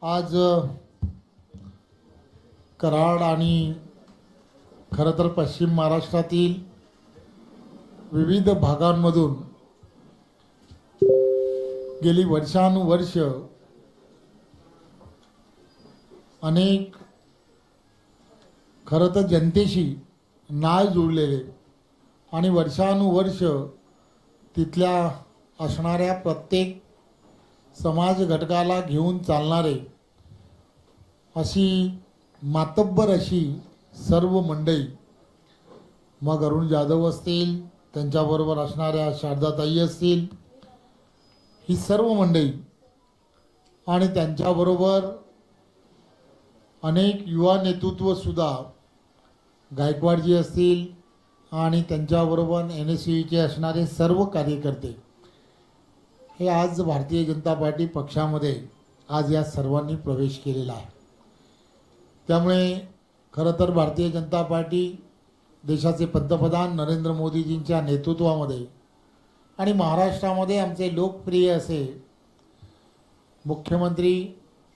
आज कराड आणि खरं तर पश्चिम महाराष्ट्रातील विविध भागांमधून गेली वर्षानुवर्ष अनेक खरं तर जनतेशी नाळ जुळलेले आणि वर्षानुवर्ष तिथल्या असणाऱ्या प्रत्येक समाज घटकाला घेऊन चालणारे अशी मातब्बर अशी सर्व मंडळी, मग अरुण जाधव असतील, त्यांच्याबरोबर असणाऱ्या शारदाताई असतील, ही सर्व मंडळी आणि त्यांच्याबरोबर अनेक युवा नेतृत्वसुद्धा, गायकवाडजी असतील आणि त्यांच्याबरोबर NSUचे असणारे सर्व कार्यकर्ते, हे आज भारतीय जनता पार्टी पक्षामध्ये आज या सर्वांनी प्रवेश केलेला आहे। त्यामुळे खरं तर भारतीय जनता पार्टी देशाचे पंतप्रधान नरेंद्र मोदीजींच्या नेतृत्वामध्ये आणि महाराष्ट्रामध्ये आमचे लोकप्रिय असे मुख्यमंत्री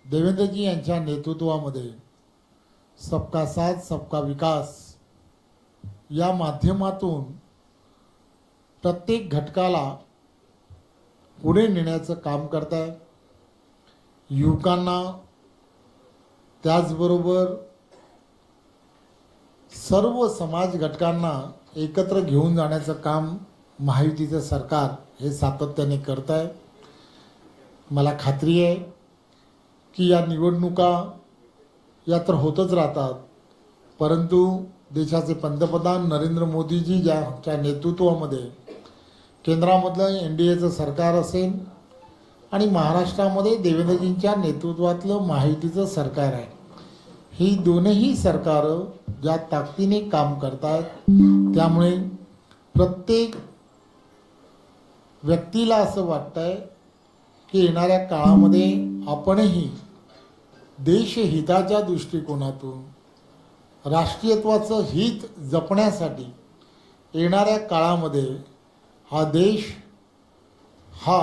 देवेंद्रजी यांच्या नेतृत्वामध्ये सबका साथ सबका विकास या माध्यमातून प्रत्येक घटकाला पुढे नेण्याचं काम करताय। युवकांना त्याचबरोबर सर्व समाज घटकांना एकत्र घेऊन जाण्याचं काम महायुतीचं सरकार हे सातत्याने करत आहे। मला खात्री आहे की या निवडणुका या तर होतच राहतात, परंतु देशाचे पंतप्रधान नरेंद्र मोदीजी ज्यांच्या नेतृत्वामध्ये केंद्रामधलं NDAचं सरकार असेल आणि महाराष्ट्रामध्ये देवेंद्रजींच्या नेतृत्वातलं महायुतीचं सरकार आहे, ही दोनही सरकारं ज्या ताकदीने काम करतात, त्यामुळे प्रत्येक व्यक्तीला असं वाटतंय की येणाऱ्या काळामध्ये आपणही देशहिताच्या दृष्टिकोनातून राष्ट्रीयत्वाचं हित जपण्यासाठी येणाऱ्या काळामध्ये हा देश हा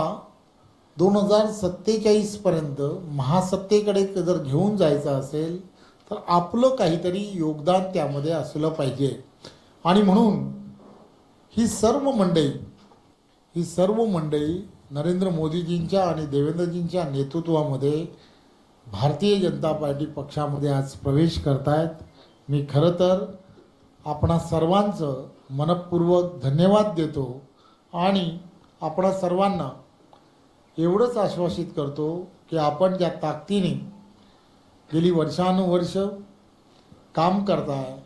2047 पर्यंत महासत्तेकडे जर घेऊन जायचा असेल तर आपलं काहीतरी योगदान त्यामध्ये असलं पाहिजे। आणि म्हणून ही सर्व मंडळी नरेंद्र मोदीजींच्या आणि देवेंद्रजींच्या नेतृत्वामध्ये भारतीय जनता पार्टी पक्षामध्ये आज प्रवेश करतायत। मी खरं तर आपणा सर्वांचं मनपूर्वक धन्यवाद देतो आणि आपणा सर्वांना एवढंच आश्वासित करतो की आपण ज्या ताकदीने गेली वर्षानुवर्ष काम करताय,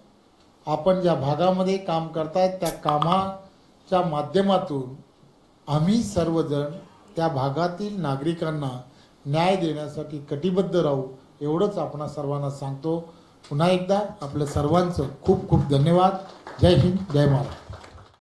आपण ज्या भागामध्ये काम करताय त्या कामाच्या माध्यमातून आम्ही सर्वजण त्या भागातील नागरिकांना न्याय देण्यासाठी कटिबद्ध राहू, एवढंच आपणा सर्वांना सांगतो। पुन्हा एकदा आपल्या सर्वांचं खूप खूप धन्यवाद। जय हिंद, जय महाराष्ट्र।